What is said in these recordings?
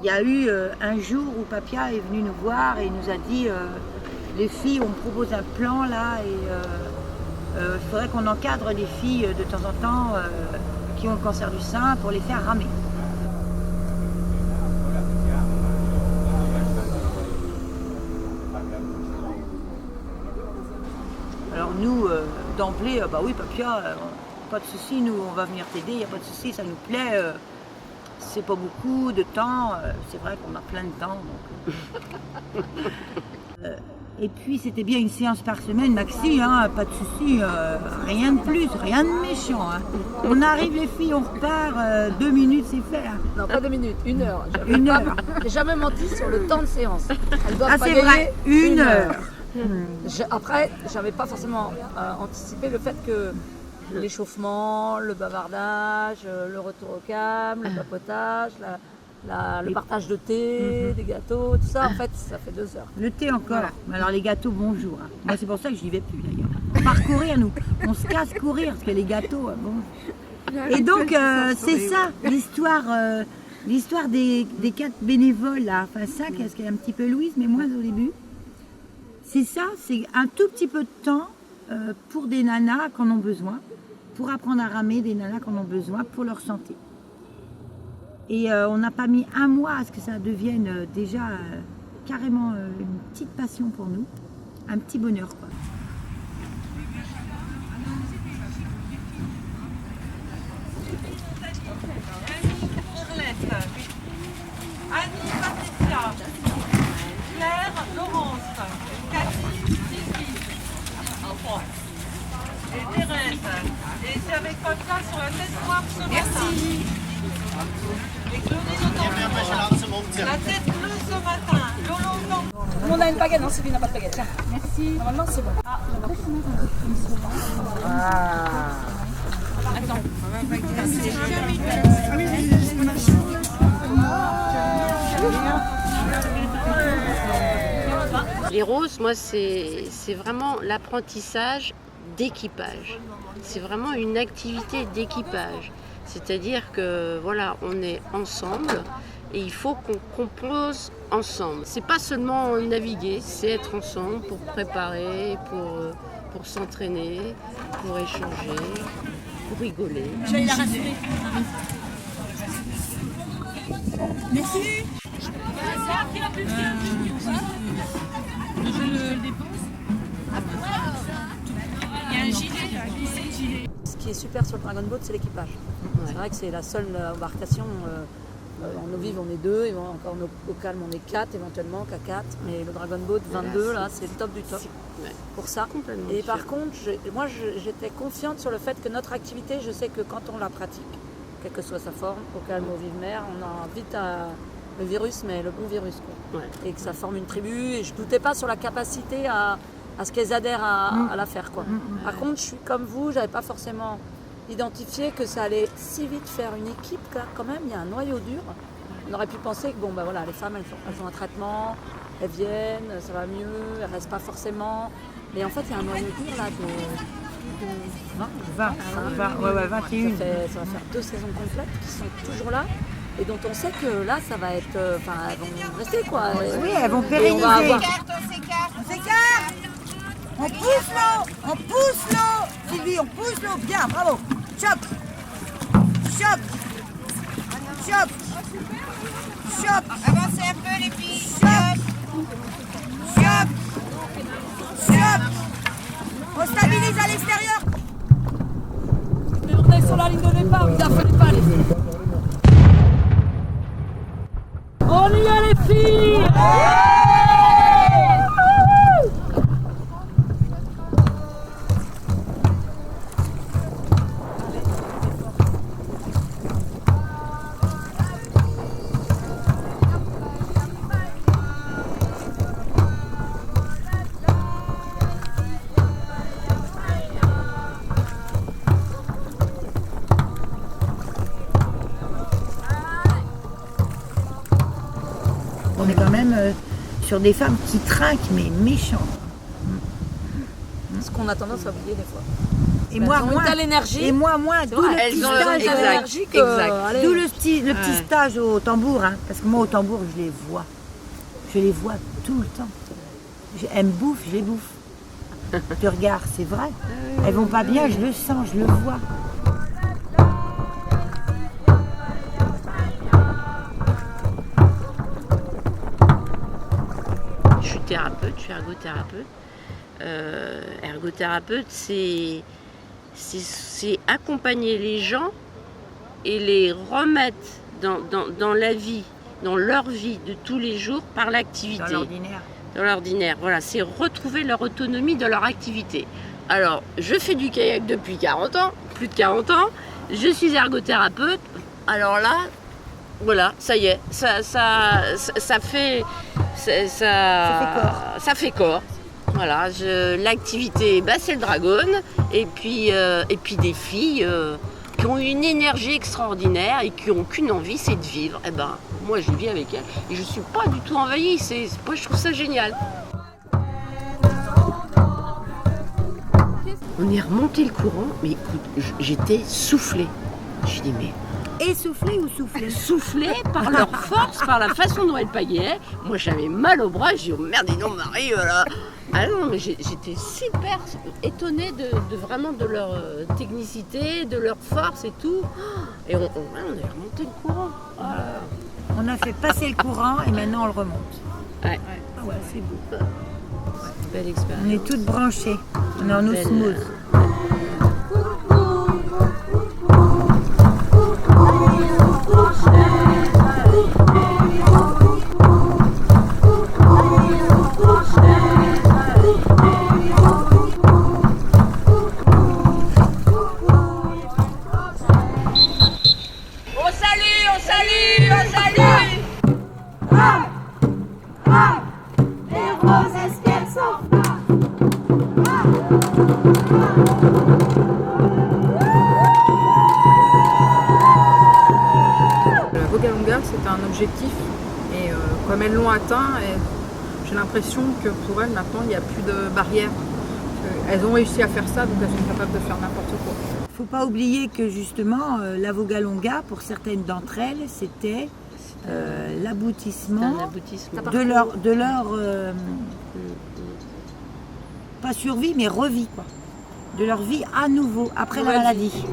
Il y a eu un jour où Papia est venu nous voir et il nous a dit les filles, on me propose un plan là et il faudrait qu'on encadre les filles de temps en temps qui ont le cancer du sein pour les faire ramer. Alors nous, d'emblée, bah oui Papia, pas de souci, nous on va venir t'aider, il n'y a pas de souci, ça nous plaît. C'est pas beaucoup de temps, c'est vrai qu'on a plein de temps. Donc, et puis c'était bien une séance par semaine, Maxi, hein, pas de souci, rien de plus, rien de méchant. Hein. On arrive les filles, on repart, 2 minutes c'est fait. Hein. Non, pas 2 minutes, 1 heure. Une heure. J'ai jamais menti sur le temps de séance. Elles doivent pas C'est gagner vrai, 1 heure. Après, j'avais pas forcément anticipé le fait que l'échauffement, le bavardage, le retour au calme, le papotage, le partage de thé, des gâteaux, tout ça, en fait, ça fait 2 heures. Le thé encore. Voilà. Alors les gâteaux, bonjour. Hein. Moi c'est pour ça que je n'y vais plus d'ailleurs. Parcourir nous, on se casse courir parce que les gâteaux, bon. Et donc c'est ça l'histoire des 4 bénévoles là, enfin 5, parce qu'il y a un petit peu Louise, mais moins au début. C'est ça, c'est un tout petit peu de temps pour des nanas qui en ont besoin, pour apprendre à ramer, des nanas qui en ont besoin pour leur santé. Et on n'a pas mis 1 mois à ce que ça devienne déjà carrément une petite passion pour nous, un petit bonheur quoi. Charlotte, Annie, Patricia, Claire, Laurence, Cathy, Sylvie, et Thérèse. Et c'est avec Papia sur la tête noire ce matin. Merci. Et Claudine Autant. La tête bleue ce matin. Lolo Autant. Tout le monde a une baguette, non, Sylvie n'a pas de baguette. Tiens. Merci. Normalement, c'est bon. Attends. Les roses, moi, c'est vraiment l'apprentissage d'équipage. C'est vraiment une activité d'équipage. C'est-à-dire que voilà, on est ensemble et il faut qu'on compose ensemble. C'est pas seulement naviguer, c'est être ensemble pour préparer, pour s'entraîner, pour échanger, pour rigoler. Je vais la rassurer. Merci. Je le dépose. Il y a un gilet. Ce qui est super sur le Dragon Boat, c'est l'équipage. C'est vrai que c'est la seule embarcation. En eau vive, on est 2, et encore au calme, on est 4, éventuellement qu'à 4. Mais le Dragon Boat 22, là, c'est le top du top. Pour ça. Et par contre, moi, j'étais confiante sur le fait que notre activité, je sais que quand on la pratique, quelle que soit sa forme, au calme, au vive mer, on a vite le virus, mais le bon virus. Quoi. Ouais. Et que ça forme une tribu. Et je ne doutais pas sur la capacité à ce qu'elles adhèrent à la faire. Quoi. Par contre, je suis comme vous, je n'avais pas forcément identifié que ça allait si vite faire une équipe. Quand même, il y a un noyau dur. On aurait pu penser que les femmes, elles font un traitement, elles viennent, ça va mieux, elles ne restent pas forcément. Mais en fait, il y a un noyau dur là de 20. 21. Ça va faire 2 saisons complètes qui sont toujours là. Et dont on sait que là, ça va être... elles vont rester, quoi. Oui, elles vont pérenniser. On s'écarte. On pousse l'eau. Sylvie, on pousse l'eau. Bien, bravo. Chop. Avancez un peu les filles. Chop. On stabilise à l'extérieur. est sur la ligne de départ, vous affolez pas les filles. On y est les filles. On est quand même sur des femmes qui trinquent, mais méchantes. Ce qu'on a tendance à oublier des fois. Et moi, Elles ont moins. une telle énergie. Et moi, moins. D'où le petit stage. exact. D'où le petit stage au tambour. Hein, parce que moi, au tambour, je les vois. Je les vois tout le temps. Elles me bouffent, je les bouffe. Tu regardes, c'est vrai. Elles vont pas bien, je le sens, je le vois. Je suis thérapeute, je suis ergothérapeute. Ergothérapeute, c'est accompagner les gens et les remettre dans la vie, dans leur vie de tous les jours par l'activité. Dans l'ordinaire, voilà, c'est retrouver leur autonomie dans leur activité. Alors, je fais du kayak depuis 40 ans, plus de 40 ans, je suis ergothérapeute, alors là, voilà, ça y est, ça fait corps. Voilà, l'activité, c'est le dragon, et puis des filles qui ont une énergie extraordinaire et qui n'ont qu'une envie, c'est de vivre. Et ben, moi je vis avec elles et je ne suis pas du tout envahie, moi je trouve ça génial. On est remonté le courant, mais écoute, j'étais soufflée. Je dis mais... Essoufflé ou soufflé? Soufflée par leur force, par la façon dont elles pagaient. Moi j'avais mal au bras, j'ai dit oh merde, dis donc Marie, voilà. Ah non, mais j'étais super étonnée de vraiment de leur technicité, de leur force et tout. Et on est remonté le courant. Voilà. On a fait passer le courant et maintenant on le remonte. Ouais. Ah ouais, c'est beau. Belle expérience. On est toutes branchées. On est en osmose. La Vogalonga, c'était un objectif et comme elles l'ont atteint, j'ai l'impression que pour elles maintenant il n'y a plus de barrières. Elles ont réussi à faire ça, donc elles sont capables de faire n'importe quoi. Il ne faut pas oublier que justement la Vogalonga, pour certaines d'entre elles, c'était l'aboutissement de leur pas survie mais revie quoi. De leur vie à nouveau après la maladie.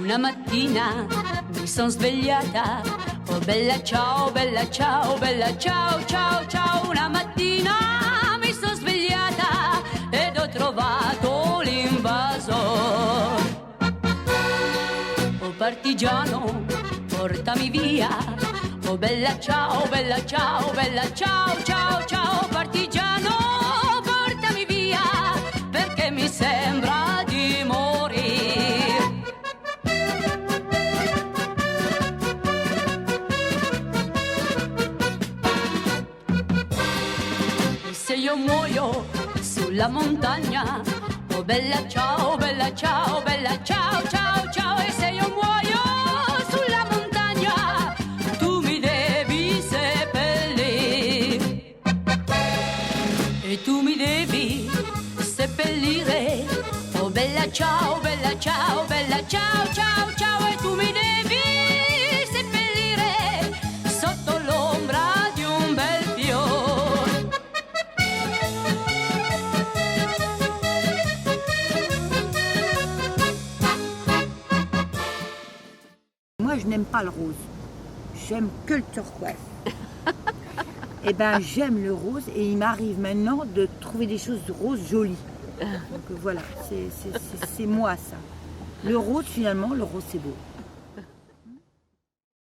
Una mattina mi sono svegliata, oh bella ciao, bella ciao, bella ciao, ciao, ciao. Una mattina mi sono svegliata ed ho trovato l'invasor. Oh partigiano, portami via, oh bella ciao, bella ciao, bella ciao, ciao, ciao. Partigiano, portami via, perché mi sembra di morire. Se io muoio sulla montagna, oh bella ciao, bella ciao, bella ciao, ciao, ciao. E se io muoio sulla montagna, tu mi devi seppellire. E tu mi devi seppellire, oh bella ciao, bella ciao, bella ciao, ciao, ciao. E tu mi devi seppellire sotto l'ombra di un bel fiore. moi je n'aime pas le rose. J'aime que le turquoise. Et ben j'aime le rose et il m'arrive maintenant de trouver des choses roses jolies. Donc voilà, c'est moi ça. Le rose finalement, le rose c'est beau.